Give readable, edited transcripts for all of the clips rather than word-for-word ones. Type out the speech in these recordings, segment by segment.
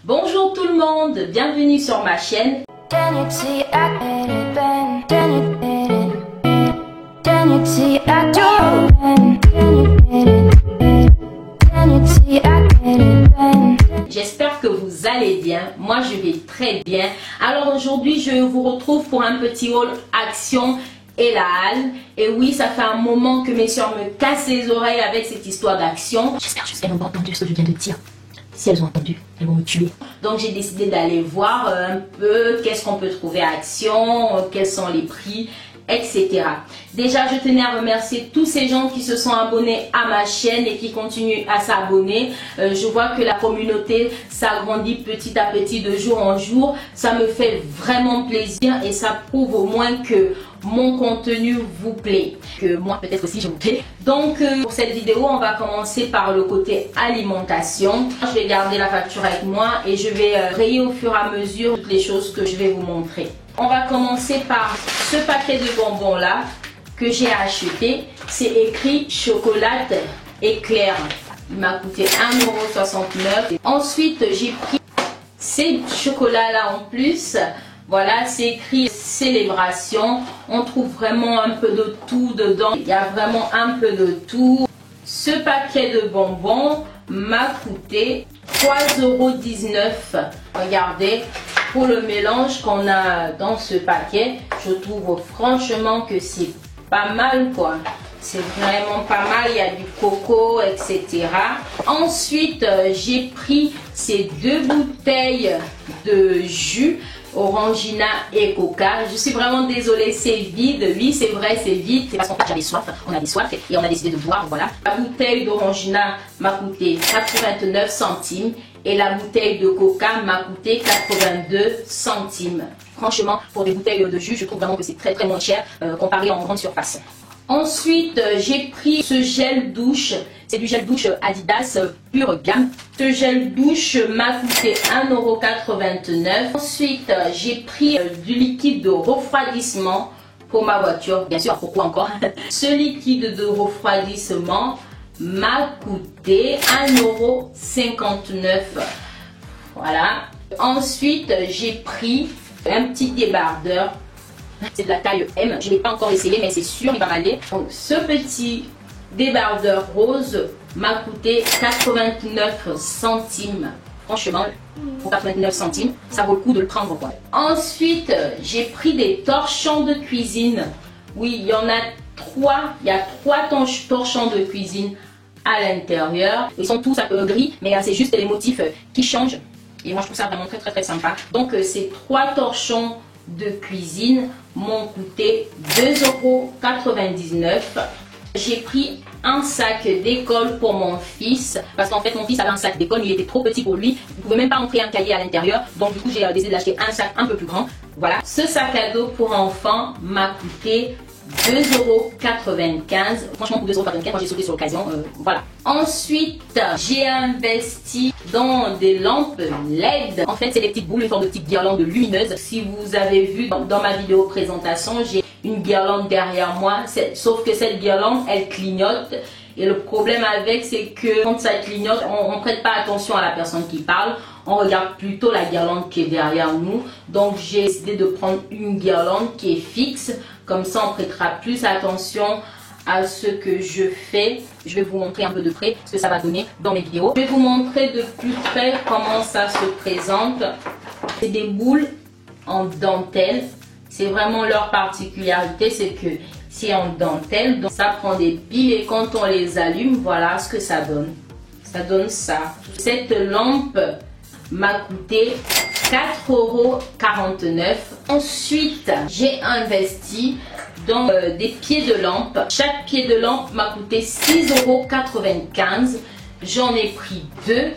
Bonjour tout le monde, bienvenue sur ma chaîne. J'espère que vous allez bien, moi je vais très bien. Alors aujourd'hui je vous retrouve pour un petit haul action et la halle. Et oui, ça fait un moment que mes soeurs me cassent les oreilles avec cette histoire d'action. J'espère juste qu'elles n'ont pas entendu ce que je viens de dire. Si elles ont entendu, elles vont me tuer. Donc j'ai décidé d'aller voir un peu qu'est-ce qu'on peut trouver à Action, quels sont les prix, etc. Déjà, je tenais à remercier tous ces gens qui se sont abonnés à ma chaîne et qui continuent à s'abonner. Je vois que la communauté s'agrandit petit à petit de jour en jour. Ça me fait vraiment plaisir et ça prouve au moins que mon contenu vous plaît. Que moi peut-être aussi je vous plais. Donc pour cette vidéo, on va commencer par le côté alimentation. Je vais garder la facture avec moi et je vais rayer au fur et à mesure toutes les choses que je vais vous montrer. On va commencer par ce paquet de bonbons là que j'ai acheté. C'est écrit chocolat éclair. Il m'a coûté 1,69 €. Ensuite, j'ai pris ces chocolats là en plus. Voilà, c'est écrit célébration. On trouve vraiment un peu de tout dedans. Il y a vraiment un peu de tout. Ce paquet de bonbons m'a coûté 3,19 €. Regardez, pour le mélange qu'on a dans ce paquet, je trouve franchement que c'est pas mal quoi. C'est vraiment pas mal, il y a du coco, etc. Ensuite, j'ai pris ces deux bouteilles de jus Orangina et Coca. Je suis vraiment désolée, c'est vide. Oui, c'est vrai, c'est vide. C'est parce qu'en fait, j'avais soif. On avait soif et on a décidé de boire. Voilà. La bouteille d'Orangina m'a coûté 89 centimes et la bouteille de Coca m'a coûté 82 centimes. Franchement, pour des bouteilles de jus, je trouve vraiment que c'est très moins cher comparé en grande surface. Ensuite, j'ai pris ce gel douche. C'est du gel douche Adidas pure gamme. Ce gel douche m'a coûté 1,89 €. Ensuite, j'ai pris du liquide de refroidissement pour ma voiture. Bien sûr, pourquoi encore? Ce liquide de refroidissement m'a coûté 1,59 €. Voilà. Ensuite, j'ai pris un petit débardeur. C'est de la taille M. Je ne l'ai pas encore essayé, mais c'est sûr, il va m'aller. Donc, ce petit débardeur rose m'a coûté 89 centimes. Franchement, pour 89 centimes, ça vaut le coup de le prendre quoi. Ensuite, j'ai pris des torchons de cuisine. Oui, il y en a 3. Il y a 3 torchons de cuisine à l'intérieur. Ils sont tous un peu gris, mais c'est juste les motifs qui changent. Et moi, je trouve ça vraiment très sympa. Donc, ces 3 torchons de cuisine m'ont coûté 2,99 €. J'ai pris un sac d'école pour mon fils parce qu'en fait mon fils avait un sac d'école, il était trop petit pour lui, il ne pouvait même pas entrer un cahier à l'intérieur, donc du coup j'ai décidé d'acheter un sac un peu plus grand. Voilà, ce sac à dos pour enfants m'a coûté 2,95 €. Franchement pour 2,95 €, moi j'ai sauté sur l'occasion, voilà. Ensuite, j'ai investi dans des lampes LED. En fait, c'est des petites boules, une forme de petite guirlande lumineuse. Si vous avez vu dans ma vidéo présentation, j'ai une guirlande derrière moi. Sauf que cette guirlande, elle clignote. Et le problème avec, c'est que quand ça clignote, on ne prête pas attention à la personne qui parle. On regarde plutôt la guirlande qui est derrière nous. Donc, j'ai décidé de prendre une guirlande qui est fixe. Comme ça, on prêtera plus attention à ce que je fais. Je vais vous montrer un peu de près ce que ça va donner dans mes vidéos. Je vais vous montrer de plus près comment ça se présente. C'est des boules en dentelle. C'est vraiment leur particularité, c'est que c'est en dentelle. Donc ça prend des piles et quand on les allume, voilà ce que ça donne. Ça donne ça. Cette lampe m'a coûté 4,49 €. Ensuite, j'ai investi dans des pieds de lampe. Chaque pied de lampe m'a coûté 6,95 €. J'en ai pris 2.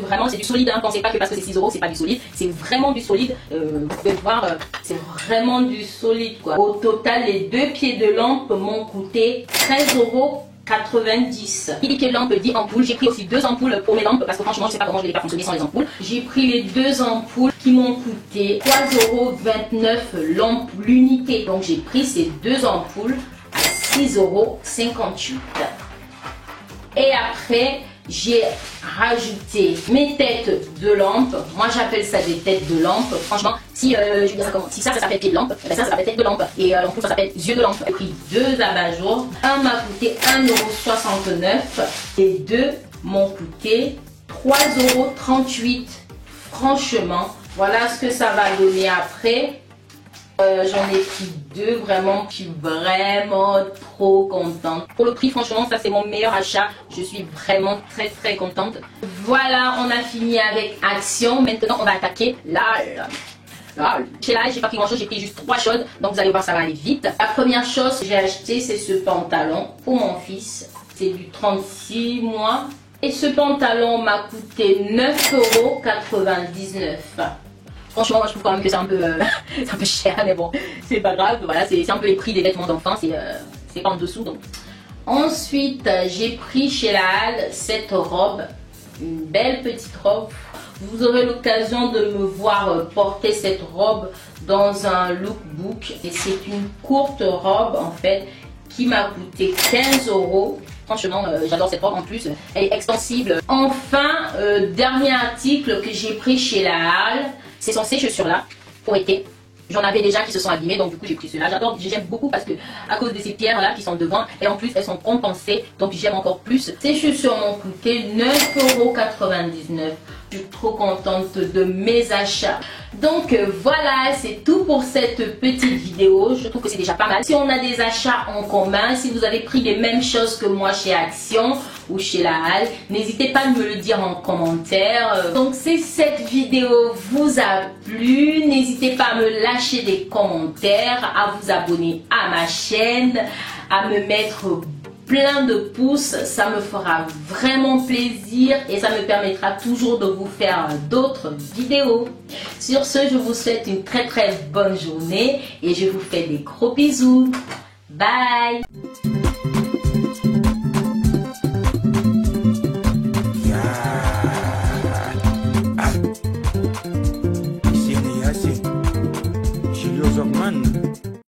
Vraiment, c'est du solide. Hein. Pensez pas que parce que c'est 6 €, c'est pas du solide. C'est vraiment du solide. Vous pouvez voir, c'est vraiment du solide quoi. Au total, les 2 pieds de lampe m'ont coûté 13,90 €. Qui dit pied de lampe dit ampoule. J'ai pris aussi 2 ampoules pour mes lampes parce que franchement, je sais pas comment je vais les faire fonctionner sans les ampoules. J'ai pris les 2 ampoules qui m'ont coûté 3,29 € l'unité. Donc j'ai pris ces 2 ampoules à 6,58 €. Et après, j'ai rajouté mes têtes de lampe. Moi, j'appelle ça des têtes de lampe. Franchement, si, si ça s'appelle pied de lampe, ben ça s'appelle tête de lampe. Et l'ampoule, ça s'appelle yeux de lampe. J'ai pris 2 abat-jours. Un m'a coûté 1,69 € et 2 m'ont coûté 3,38 €. Franchement, voilà ce que ça va donner après. J'en ai pris 2, vraiment, je suis vraiment trop contente. Pour le prix, franchement, ça c'est mon meilleur achat. Je suis vraiment très contente. Voilà, on a fini avec Action. Maintenant, on va attaquer l'AL. Chez l'AL, j'ai pas pris grand chose, j'ai pris juste 3 choses. Donc vous allez voir, ça va aller vite. La première chose que j'ai acheté, c'est ce pantalon pour mon fils. C'est du 36 mois. Et ce pantalon m'a coûté 9,99 €. Franchement, moi je trouve quand même que c'est un peu, c'est un peu cher, mais bon, c'est pas grave. Voilà, c'est un peu les prix des vêtements d'enfants, c'est pas en dessous. Donc. Ensuite, j'ai pris chez la Halle cette robe, une belle petite robe. Vous aurez l'occasion de me voir porter cette robe dans un lookbook. Et c'est une courte robe en fait qui m'a coûté 15 €. Franchement, j'adore cette robe en plus, elle est extensible. Enfin, dernier article que j'ai pris chez la Halle, ce sont ces chaussures-là pour été. J'en avais déjà qui se sont abîmées, donc du coup j'ai pris ceux-là. J'aime beaucoup parce que à cause de ces pierres-là qui sont devant, et en plus elles sont compensées, donc j'aime encore plus. Ces chaussures m'ont coûté 9,99 €. Je suis trop contente de mes achats. Donc voilà, c'est tout pour cette petite vidéo. Je trouve que c'est déjà pas mal. Si on a des achats en commun, si vous avez pris les mêmes choses que moi chez Action ou chez la Halle, n'hésitez pas à me le dire en commentaire. Donc si cette vidéo vous a plu, n'hésitez pas à me lâcher des commentaires, à vous abonner à ma chaîne, à me mettre plein de pouces, ça me fera vraiment plaisir et ça me permettra toujours de vous faire d'autres vidéos. Sur ce, je vous souhaite une très bonne journée et je vous fais des gros bisous. Bye. Man.